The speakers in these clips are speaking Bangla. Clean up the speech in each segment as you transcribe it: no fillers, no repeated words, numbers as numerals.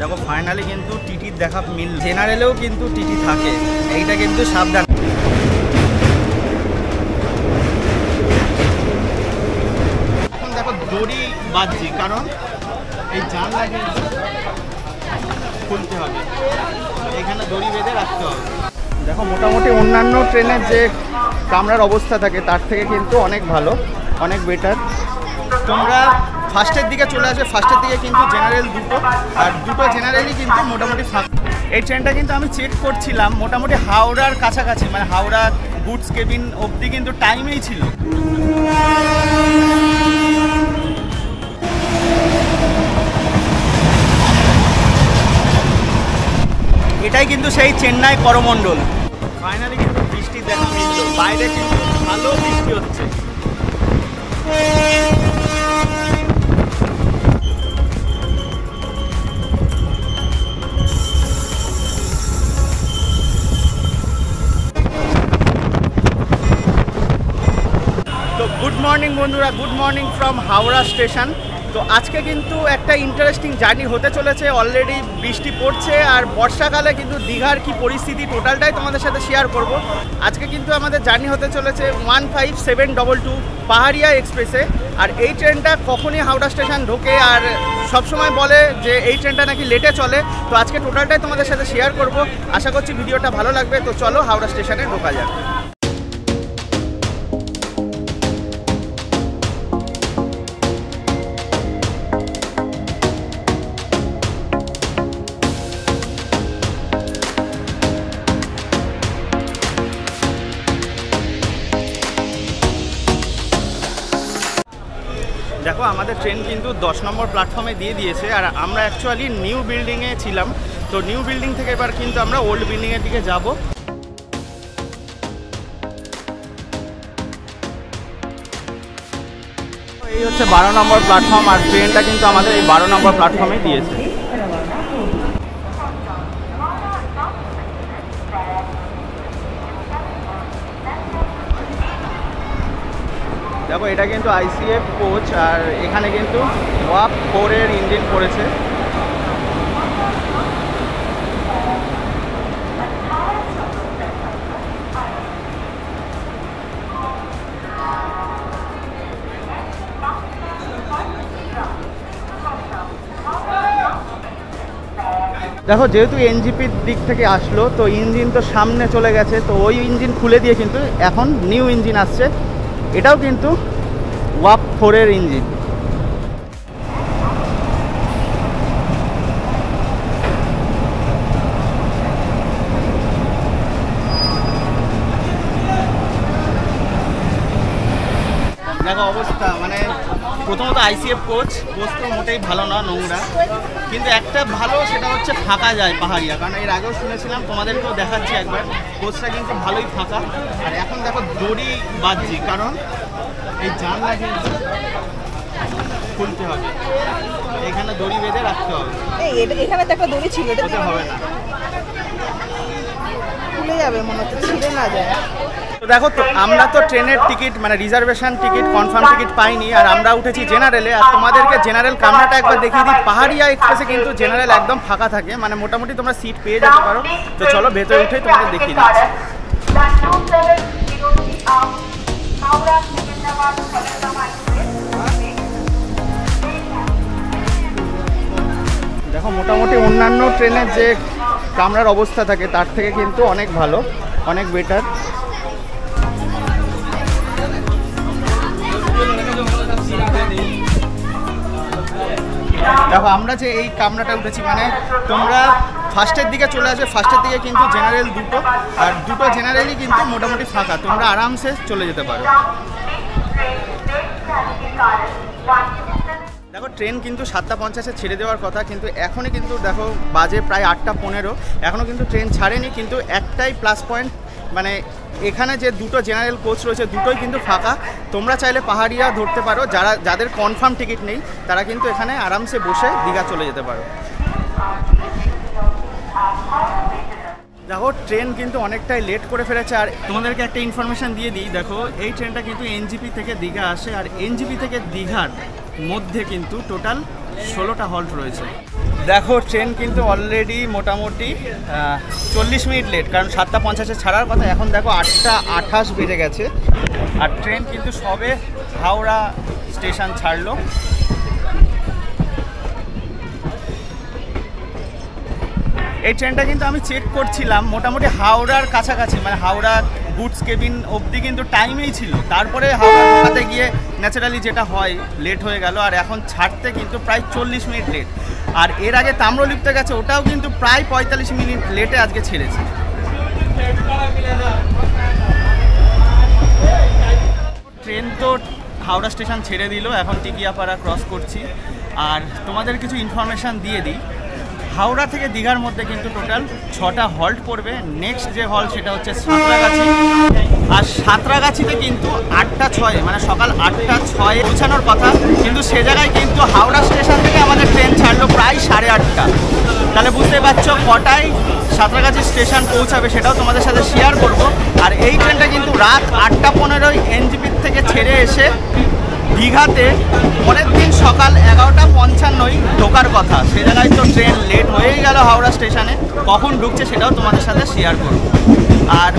দেখো ফাইনালি কিন্তু টিটির দেখা মিল, জেনারেলেও কিন্তু টিটি থাকে, এইটা কিন্তু সাবধান। এখন দেখো দড়ি বাজছি, কারণ এই জানলা কিন্তু খুলতে হবে, এখানে দড়ি বেঁধে রাখতে হবে। দেখো মোটামুটি অন্যান্য ট্রেনের যে কামরার অবস্থা থাকে তার থেকে কিন্তু অনেক ভালো, অনেক বেটার। তোমরা ফার্স্টের দিকে চলে আসবে, ফার্স্টের দিকে কিন্তু জেনারেল দুটো, আর দুটো জেনারেলই কিন্তু মোটামুটি ফাঁকা। এই ট্রেনটা কিন্তু আমি চেক করছিলাম মোটামুটি হাওড়ার কাছাকাছি, মানে হাওড়া গুডস কেবিন অবধি কিন্তু টাইমেই ছিল। এটাই কিন্তু সেই চেন্নাই করমণ্ডল। ফাইনালি কিন্তু বৃষ্টি দেখা মিলল, বাইরে কিন্তু ভালো বৃষ্টি হচ্ছে। তো গুড মর্নিং বন্ধুরা, good morning from Howrah station. তো আজকে কিন্তু একটা ইন্টারেস্টিং জার্নি হতে চলেছে। অলরেডি বৃষ্টি পড়ছে, আর বর্ষাকালে কিন্তু দীঘার কি পরিস্থিতি টোটালটাই তোমাদের সাথে শেয়ার করব। আজকে কিন্তু আমাদের জার্নি হতে চলেছে 15722 পাহাড়িয়া এক্সপ্রেসে। আর এই ট্রেনটা কখনই হাওড়া স্টেশন ঢোকে, আর সবসময় বলে যে এই ট্রেনটা নাকি লেটে চলে। তো আজকে টোটালটাই তোমাদের সাথে শেয়ার করব, আশা করছি ভিডিওটা ভালো লাগবে। তো চলো হাওড়া স্টেশনে ঢোকা যাক। দেখো আমাদের ট্রেন কিন্তু 10 নম্বর প্ল্যাটফর্মে দিয়ে দিয়েছে, আর আমরা অ্যাকচুয়ালি নিউ বিল্ডিংয়ে ছিলাম। তো নিউ বিল্ডিং থেকে এবার কিন্তু আমরা ওল্ড বিল্ডিংয়ের দিকে যাব। এই হচ্ছে 12 নম্বর প্ল্যাটফর্ম, আর ট্রেনটা কিন্তু আমাদের এই 12 নম্বর প্ল্যাটফর্মে দিয়েছে। দেখো এটা কিন্তু আইসিএফ কোচ, আর এখানে কিন্তু ওয়াপ 4 এর ইঞ্জিন পড়েছে। দেখো যেহেতু এনজিপির দিক থেকে আসলো, তো ইঞ্জিন তো সামনে চলে গেছে, তো ওই ইঞ্জিন খুলে দিয়ে কিন্তু এখন নিউ ইঞ্জিন আসছে। এটাও কিন্তু ওয়াপ 4 এর ইঞ্জিন। দেখো অবস্থা, মানে প্রথমত আইসিএফ কোচ তো মোটেই ভালো না, নোংরা। কিন্তু একটা ভালো, সেটা হচ্ছে ফাঁকা যায় পাহাড়িয়া, কারণ এর আগেও শুনেছিলাম, তোমাদেরকেও দেখাচ্ছি একবার। কোচটা কিন্তু ভালোই ফাঁকা। আর এখন দেখো দড়ি বাজছি, কারণ এই জানলা কিন্তু খুলতে হবে, এখানে দড়ি বেঁধে রাখতে হবে। এখানে তো একটা দড়ি ছিল, এটা হবে না, খুলে যাবে মনে হচ্ছে, ছিঁড়ে না যায়। তো দেখো তো আমরা তো ট্রেনের টিকিট মানে রিজার্ভেশন টিকিট, কনফার্ম টিকিট পাইনি, আর আমরা উঠেছি জেনারেলে। আর তোমাদেরকে জেনারেল কামরাটা একবার দেখিয়ে দিই। পাহাড়িয়া এক্সপ্রেসে কিন্তু জেনারেল একদম ফাঁকা থাকে, মানে মোটামুটি তোমরা সিট পেয়ে যেতে পারো। তো চলো ভেতরে উঠে তোমাদের দেখিয়ে দিচ্ছি। দেখো মোটামুটি অন্যান্য ট্রেনের যে কামরার অবস্থা থাকে তার থেকে কিন্তু অনেক ভালো, অনেক বেটার। দেখো আমরা যে এই কামরাটা উঠেছি, মানে তোমরা ফার্স্টের দিকে চলে আসবে, ফার্স্টের দিকে কিন্তু জেনারেল দুটো, আর দুটো জেনারেলই কিন্তু মোটামুটি ফাঁকা, তোমরা আরামসে চলে যেতে পারো। দেখো ট্রেন কিন্তু 7:50 ছেড়ে দেওয়ার কথা, কিন্তু এখনই কিন্তু দেখো বাজে প্রায় 8:15, এখনও কিন্তু ট্রেন ছাড়েনি। কিন্তু একটাই প্লাস পয়েন্ট, মানে এখানে যে দুটো জেনারেল কোচ রয়েছে দুটোই কিন্তু ফাঁকা। তোমরা চাইলে পাহাড়িয়া ধরতে পারো, যাদের কনফার্ম টিকিট নেই তারা কিন্তু এখানে আরামসে বসে দীঘা চলে যেতে পারো। দেখো ট্রেন কিন্তু অনেকটাই লেট করে ফেলেছে। আর তোমাদেরকে একটা ইনফরমেশান দিয়ে দিই, দেখো এই ট্রেনটা কিন্তু এনজিপি থেকে দীঘা আসে, আর এনজিপি থেকে দীঘার মধ্যে কিন্তু টোটাল 16টা হল্ট রয়েছে। দেখো ট্রেন কিন্তু অলরেডি মোটামুটি 40 মিনিট লেট, কারণ 7:50 ছাড়ার কথা, এখন দেখো 8:28 বেজে গেছে। আর ট্রেন কিন্তু সবে হাওড়া স্টেশন ছাড়লো। এই ট্রেনটা কিন্তু আমি চেক করছিলাম মোটামুটি হাওড়ার কাছাকাছি, মানে হাওড়া গুডস কেবিন অবধি কিন্তু টাইমেই ছিল, তারপরে হাওড়া ঢোকাতে গিয়ে ন্যাচারালি যেটা হয় লেট হয়ে গেল। আর এখন ছাড়তে কিন্তু প্রায় 40 মিনিট লেট। আর এর আগে তাম্রলিপ্তে গেছে, ওটাও কিন্তু প্রায় 45 মিনিট লেটে আজকে ছেড়েছে। ট্রেন তো হাওড়া স্টেশন ছেড়ে দিল, এখন টিকিয়াপাড়া ক্রস করছি। আর তোমাদের কিছু ইনফরমেশান দিয়ে দিই, হাওড়া থেকে দীঘার মধ্যে কিন্তু টোটাল 6টা হল্ট পড়বে। নেক্সট যে হল্ট সেটা হচ্ছে সাঁতরাগাছি। আর সাঁতরাগাছিতে কিন্তু 8:06 মানে সকাল 8:06 পৌঁছানোর কথা, কিন্তু সে জায়গায় কিন্তু হাওড়া স্টেশন থেকে আমাদের ট্রেন ছাড়লো প্রায় 8:30। তাহলে বুঝতে পারছো কটায় সাঁতরাগাছি স্টেশন পৌঁছাবে, সেটাও তোমাদের সাথে শেয়ার করব। আর এই ট্রেনটা কিন্তু রাত 8:15 এনজিপির থেকে ছেড়ে এসে দীঘাতে পরের দিন সকাল 11:55 ঢোকার কথা। সে জায়গায় তো ট্রেন লেট হয়েই গেল হাওড়া স্টেশনে। কখন ঢুকছে সেটাও তোমাদের সাথে শেয়ার করব। আর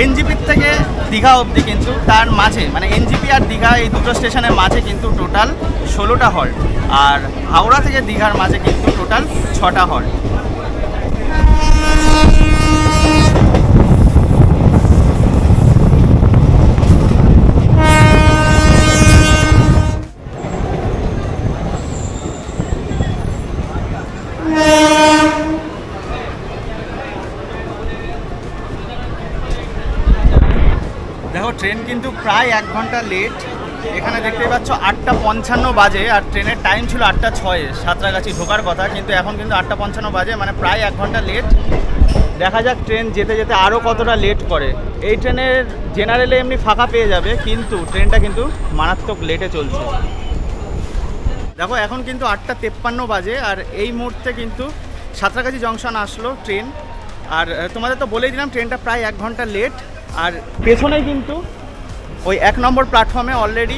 এনজিপির থেকে দীঘা অবধি কিন্তু তার মাঝে, মানে এনজিপি আর দীঘা এই দুটো স্টেশনের মাঝে কিন্তু টোটাল 16টা হল্ট। আর হাওড়া থেকে দীঘার মাঝে কিন্তু টোটাল 6টা হল্ট। দেখো ট্রেন কিন্তু প্রায় 1 ঘন্টা লেট। এখানে দেখতে পাচ্ছ 8:55 বাজে, আর ট্রেনের টাইম ছিল 8:06 সাঁতরাগাছি ঢোকার কথা, কিন্তু এখন কিন্তু 8:55 বাজে, মানে প্রায় 1 ঘন্টা লেট। দেখা যাক ট্রেন যেতে যেতে আরও কতটা লেট করে। এই ট্রেনের জেনারেলে এমনি ফাঁকা পেয়ে যাবে, কিন্তু ট্রেনটা কিন্তু মারাত্মক লেটে চলছে। দেখো এখন কিন্তু 8:53 বাজে, আর এই মুহূর্তে কিন্তু সাঁতরাগাছি জংশন আসলো ট্রেন। আর তোমাদের তো বলেই দিলাম ট্রেনটা প্রায় 1 ঘন্টা লেট। আর পেছনেই কিন্তু ওই 1 নম্বর প্ল্যাটফর্মে অলরেডি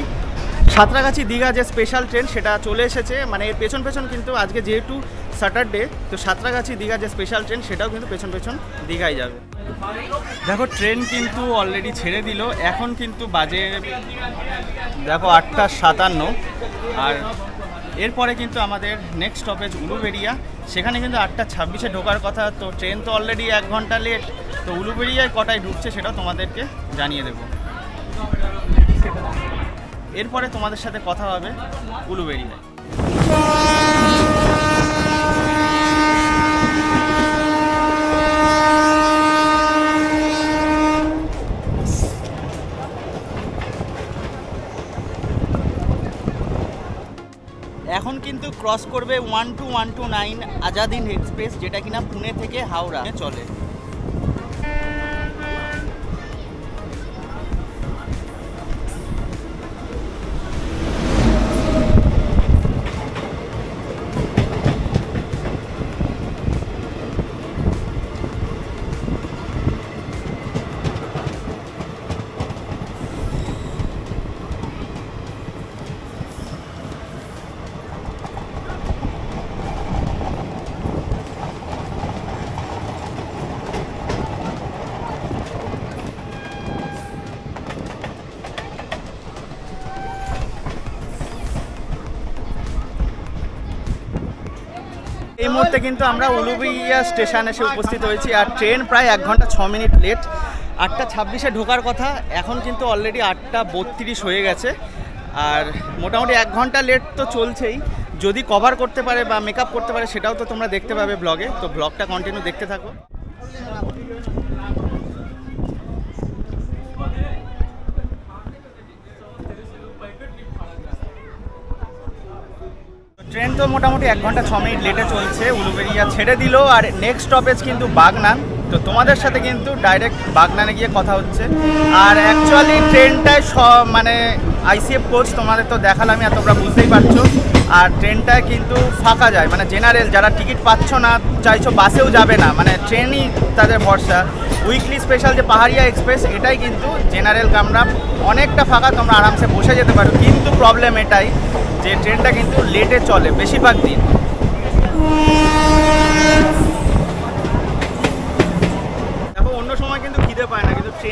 সাঁতরাগাছি দীঘা যে স্পেশাল ট্রেন সেটা চলে এসেছে। মানে এর পেছন পেছন কিন্তু আজকে যেহেতু স্যাটারডে, তো সাঁতরাগাছি দীঘা যে স্পেশাল ট্রেন সেটাও কিন্তু পেছন পেছন দীঘায় যাবে। দেখো ট্রেন কিন্তু অলরেডি ছেড়ে দিল, এখন কিন্তু বাজে দেখো 8:57। আর এরপরে কিন্তু আমাদের নেক্সট স্টপেজ উলুবেড়িয়া, সেখানে কিন্তু 8:26 ঢোকার কথা। তো ট্রেন তো অলরেডি 1 ঘন্টা লেট, তো উলুবেড়িয়ায় কটায় ঢুকছে সেটাও তোমাদেরকে জানিয়ে দেব। এরপরে তোমাদের সাথে কথা হবে উলুবেড়িয়ায়। এখন কিন্তু ক্রস করবে 12129 আজাদ হিন্দ এক্সপ্রেস, যেটা কিনা পুনে থেকে হাওড়া চলে। এই মুহূর্তে কিন্তু আমরা উলুবেড়িয়া স্টেশন এসে উপস্থিত হয়েছি। আর ট্রেন প্রায় 1 ঘন্টা 6 মিনিট লেট। 8:26 ঢোকার কথা, এখন কিন্তু অলরেডি 8:32 হয়ে গেছে। আর মোটামুটি 1 ঘন্টা লেট তো চলছেই। যদি কভার করতে পারে বা মেকআপ করতে পারে সেটাও তো তোমরা দেখতে পাবে ব্লগে। তো ব্লগটা কন্টিনিউ দেখতে থাকো। ট্রেন তো মোটামুটি 1 ঘন্টা 6 মিনিট লেটে চলছে, উলুবেড়িয়া ছেড়ে দিল। আর নেক্সট স্টপেজ কিন্তু বাগনান। তো তোমাদের সাথে কিন্তু ডাইরেক্ট বাগনানে গিয়ে কথা হচ্ছে। আর অ্যাকচুয়ালি ট্রেনটায় মানে আইসিএফ কোচ তোমাদের তো দেখালামই, আর তোমরা বুঝতেই পারছো। আর ট্রেনটায় কিন্তু ফাঁকা যায়, মানে জেনারেল যারা টিকিট পাচ্ছ না, চাইছো বাসেও যাবে না, মানে ট্রেনই তাদের ভরসা। উইকলি স্পেশাল যে পাহাড়িয়া এক্সপ্রেস, এটাই কিন্তু জেনারেল কামরা অনেকটা ফাঁকা, তোমরা আরামসে বসে যেতে পারো। কিন্তু প্রবলেম এটাই যে ট্রেনটা কিন্তু লেটে চলে বেশিরভাগ দিন।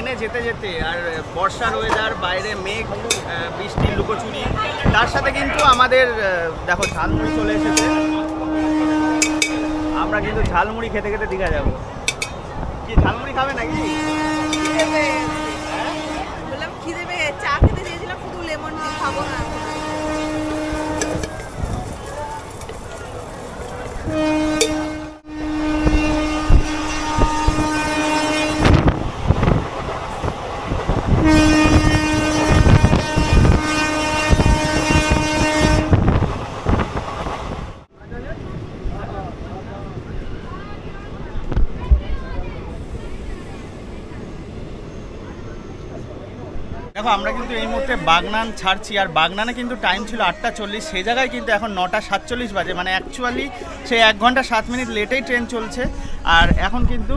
ট্রেনে যেতে যেতে আর বর্ষার ওয়েদার, বাইরে মেঘ, বৃষ্টির লুকোচুরি, তার সাথে কিন্তু আমাদের দেখো ঝালমুড়ি চলে এসেছে। আমরা কিন্তু ঝালমুড়ি খেতে খেতে দীঘা যাবো। কি ঝালমুড়ি খাবে নাকি? বললাম খিদে পেয়ে চা খেতে দিয়েছিলাম, শুধু লেমন টি খাবো না। দেখো আমরা কিন্তু এই মুহূর্তে বাগনান ছাড়ছি, আর বাগনানে কিন্তু টাইম ছিল 8:40, সেই জায়গায় কিন্তু এখন 9:47 বাজে, মানে অ্যাকচুয়ালি সেই 1 ঘন্টা 7 মিনিট লেটেই ট্রেন চলছে। আর এখন কিন্তু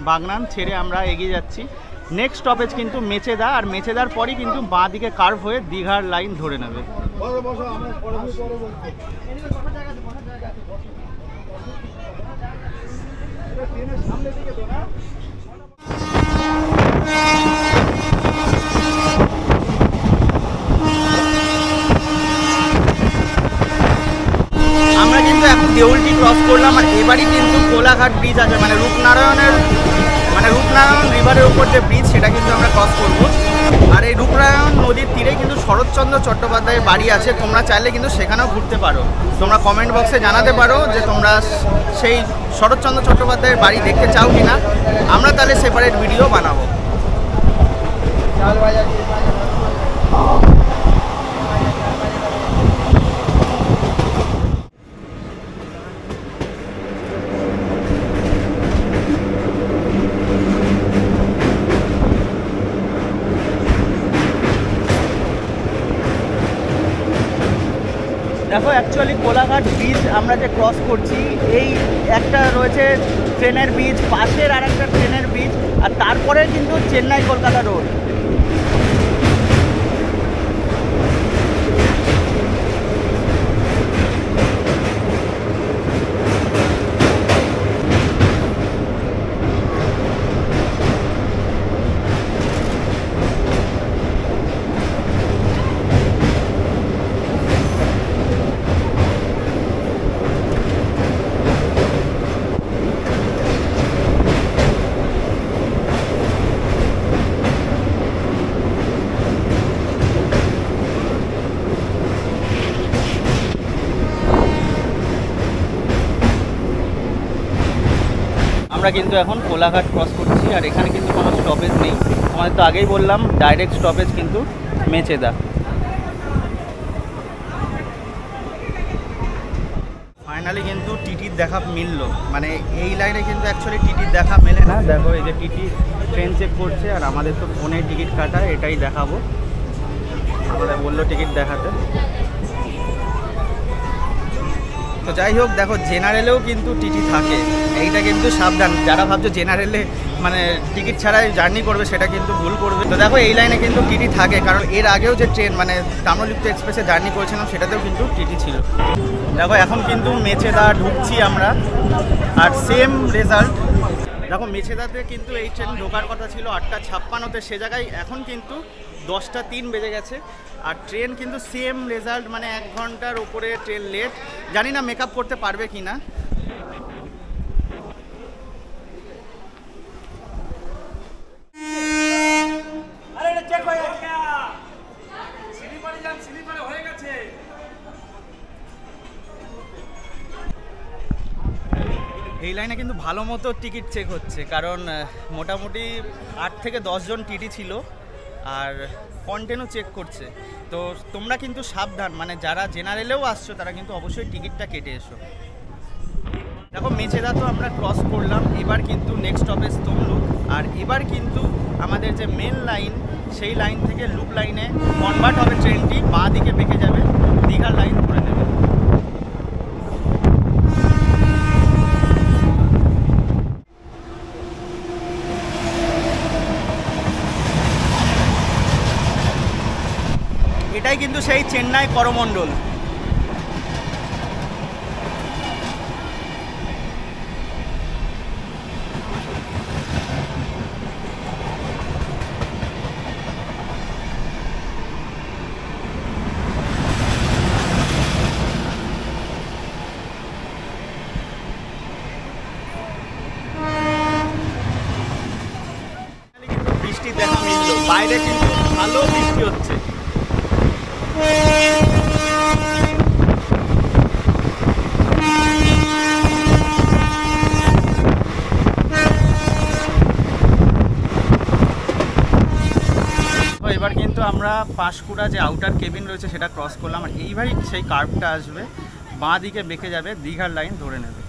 বাগনান ছেড়ে আমরা এগিয়ে যাচ্ছি। নেক্সট স্টপেজ কিন্তু মেচেদা, আর মেচেদার পরই কিন্তু বাঁ দিকে কার্ভ হয়ে দীঘার লাইন ধরে নেবে। আমরা কিন্তু এখন দেউলটি ক্রস করলাম, আর এবারই কিন্তু কোলাঘাট ব্রিজ আছে, মানে রূপনারায়ণ রিভারের উপর যে ব্রিজ, সেটা কিন্তু আমরা ক্রস করব। আর এই রূপনারায়ণ নদীর তীরে কিন্তু শরৎচন্দ্র চট্টোপাধ্যায়ের বাড়ি আছে, তোমরা চাইলে কিন্তু সেখানেও ঘুরতে পারো। তোমরা কমেন্ট বক্সে জানাতে পারো যে তোমরা সেই শরৎচন্দ্র চট্টোপাধ্যায়ের বাড়ি দেখতে চাও কিনা, আমরা তাহলে সেপারেট ভিডিও বানাবো। দেখো অ্যাকচুয়ালি কোলাঘাট ব্রিজ আমরা যে ক্রস করছি, এই একটা রয়েছে ট্রেনের ব্রিজ, পাশের আর একটা ট্রেনের ব্রিজ, আর তারপরে কিন্তু চেন্নাই কলকাতা রোড। আমরা কিন্তু এখন কোলাঘাট ক্রস করছি, আর এখানে কিন্তু কোনো স্টপেজ নেই, আমাদের তো আগেই বললাম ডাইরেক্ট স্টপেজ কিন্তু মেচেদা। ফাইনালি কিন্তু টিটির দেখা মিললো, মানে এই লাইনে কিন্তু অ্যাকচুয়ালি টিটির দেখা মেলে না। দেখো এই যে টিটি ট্রেন চেক করছে, আর আমাদের তো ফোনে টিকিট কাটা, এটাই দেখাবো। আমাদের বললো টিকিট দেখাতে। তো যাই হোক, দেখো জেনারেলেও কিন্তু টিটি থাকে, এইটা কিন্তু সাবধান। যারা ভাবছো জেনারেলে মানে টিকিট ছাড়াই জার্নি করবে, সেটা কিন্তু ভুল করবে। তো দেখো এই লাইনে কিন্তু টিটি থাকে, কারণ এর আগেও যে ট্রেন মানে তাম্রলিপ্ত এক্সপ্রেসে জার্নি করেছিলাম, সেটাতেও কিন্তু টিটি ছিল। দেখো এখন কিন্তু মেচেদা ঢুকছি আমরা, আর সেম রেজাল্ট। দেখো মেচেদাতে কিন্তু এই ট্রেন ঢোকার কথা ছিল 8:56-তে, সে জায়গায় এখন কিন্তু 10:03 বেজে গেছে। আর ট্রেন কিন্তু সেম রেজাল্ট, মানে 1 ঘন্টার উপরে ট্রেন লেট। জানি না মেকআপ করতে পারবে কি না। এই লাইনে কিন্তু ভালো মতো টিকিট চেক হচ্ছে, কারণ মোটামুটি 8 থেকে 10 জন টিটি ছিল, আর কন্টেনও চেক করছে। তো তোমরা কিন্তু সাবধান, মানে যারা জেনারেলেও আসছো তারা কিন্তু অবশ্যই টিকিটটা কেটে এসো। দেখো মেচেদা তো আমরা ক্রস করলাম, এবার কিন্তু নেক্সট স্টপেজ তমলুক। আর এবার কিন্তু আমাদের যে মেন লাইন, সেই লাইন থেকে লুপ লাইনে কনভার্ট হবে ট্রেনটি, বাঁ দিকে বেঁকে যাবে, দীঘার লাইন ধরে নেবে। এটাই কিন্তু সেই চেন্নাই করমণ্ডল। বাইরে কিন্তু ভালো বৃষ্টি হচ্ছে। এবার কিন্তু আমরা পাঁশকুড়া যে আউটার কেবিন রয়েছে সেটা ক্রস করলাম, আর এইবারই সেই কার্ভটা আসবে, বাঁ দিকে বেঁকে যাবে, দীঘার লাইন ধরে নেবে।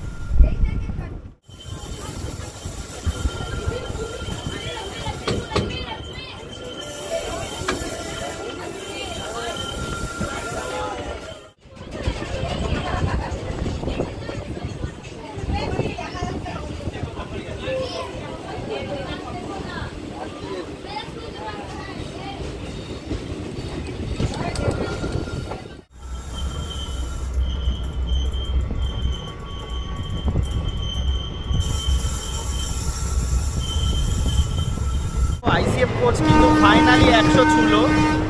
আইসিএফ কোচ কিন্তু ফাইনালি 100 ছুলো,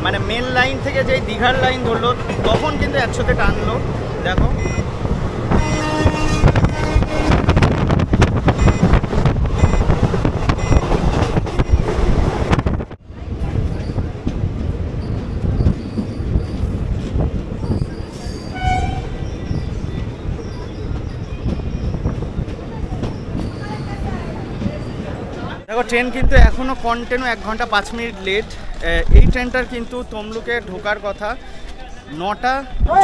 মানে মেন লাইন থেকে যেই দীঘার লাইন ধরলো তখন কিন্তু 100তে টানলো। দেখো ট্রেন কিন্তু এখনও কন্টিনিউ 1 ঘন্টা 5 মিনিট লেট। এই ট্রেনটার কিন্তু তমলুকে ঢোকার কথা 9টা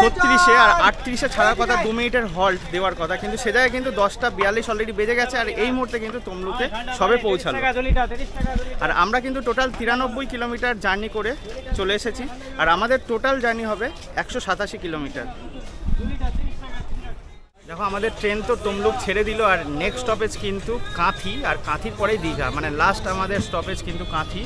36-এ আর 38-এ ছাড়ার কথা, 2 মিনিটের হল্ট দেওয়ার কথা, কিন্তু সে জায়গায় কিন্তু 10টা 42 অলরেডি বেজে গেছে, আর এই মুহূর্তে কিন্তু তমলুকে সবে পৌঁছালো। আর আমরা কিন্তু টোটাল 93 কিলোমিটার জার্নি করে চলে এসেছি, আর আমাদের টোটাল জার্নি হবে 187 কিলোমিটার। দেখো আমাদের ট্রেন তো তমলুক ছেড়ে দিল, আর নেক্সট স্টপেজ কিন্তু কাঁথি, আর কাঁথির পরেই দীঘা, মানে লাস্ট আমাদের স্টপেজ কিন্তু কাঁথি।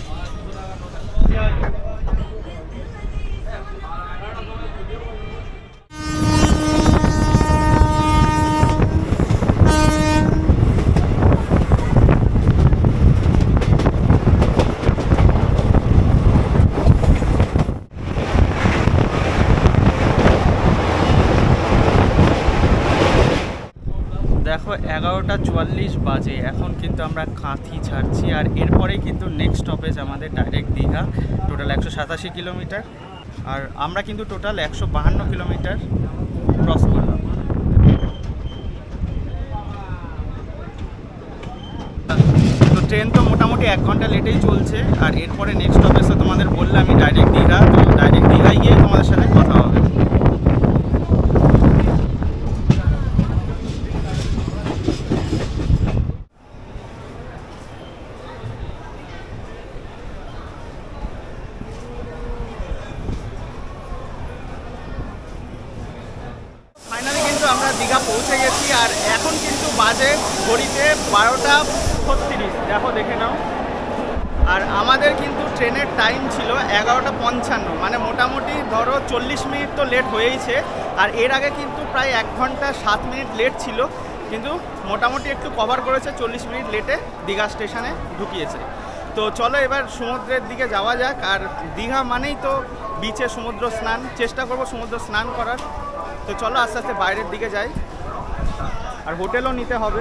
দেখো 11:44 বাজে, এখন কিন্তু আমরা কাঁথি ছাড়ছি, আর এরপরেই কিন্তু নেক্সট স্টপেজ আমাদের ডাইরেক্ট দীঘা। টোটাল 187 কিলোমিটার, আর আমরা কিন্তু টোটাল 152 কিলোমিটার ক্রস করলাম। তো ট্রেন তো মোটামুটি 1 ঘন্টা লেটেই চলছে, আর এরপরে নেক্সট স্টপেজ তো তোমাদের বললাম আমি ডাইরেক্ট দীঘা। তো ডাইরেক্ট দীঘায় গিয়ে তোমাদের সাথে কথা হবে। আমরা দীঘা পৌঁছে গেছি, আর এখন কিন্তু বাজে ঘড়িতে 12:36। দেখো দেখে নাও। আর আমাদের কিন্তু ট্রেনের টাইম ছিল 11:55, মানে মোটামুটি ধরো 40 মিনিট তো লেট হয়েইছে, আর এর আগে কিন্তু প্রায় 1 ঘন্টা 7 মিনিট লেট ছিল, কিন্তু মোটামুটি একটু কভার করেছে, 40 মিনিট লেটে দীঘা স্টেশনে ঢুকিয়েছে। তো চলো এবার সমুদ্রের দিকে যাওয়া যাক। আর দীঘা মানেই তো বিচে সমুদ্র স্নান, চেষ্টা করব সমুদ্র স্নান করার। তো চলো আস্তে আস্তে বাইরের দিকে যাই, আর হোটেলও নিতে হবে।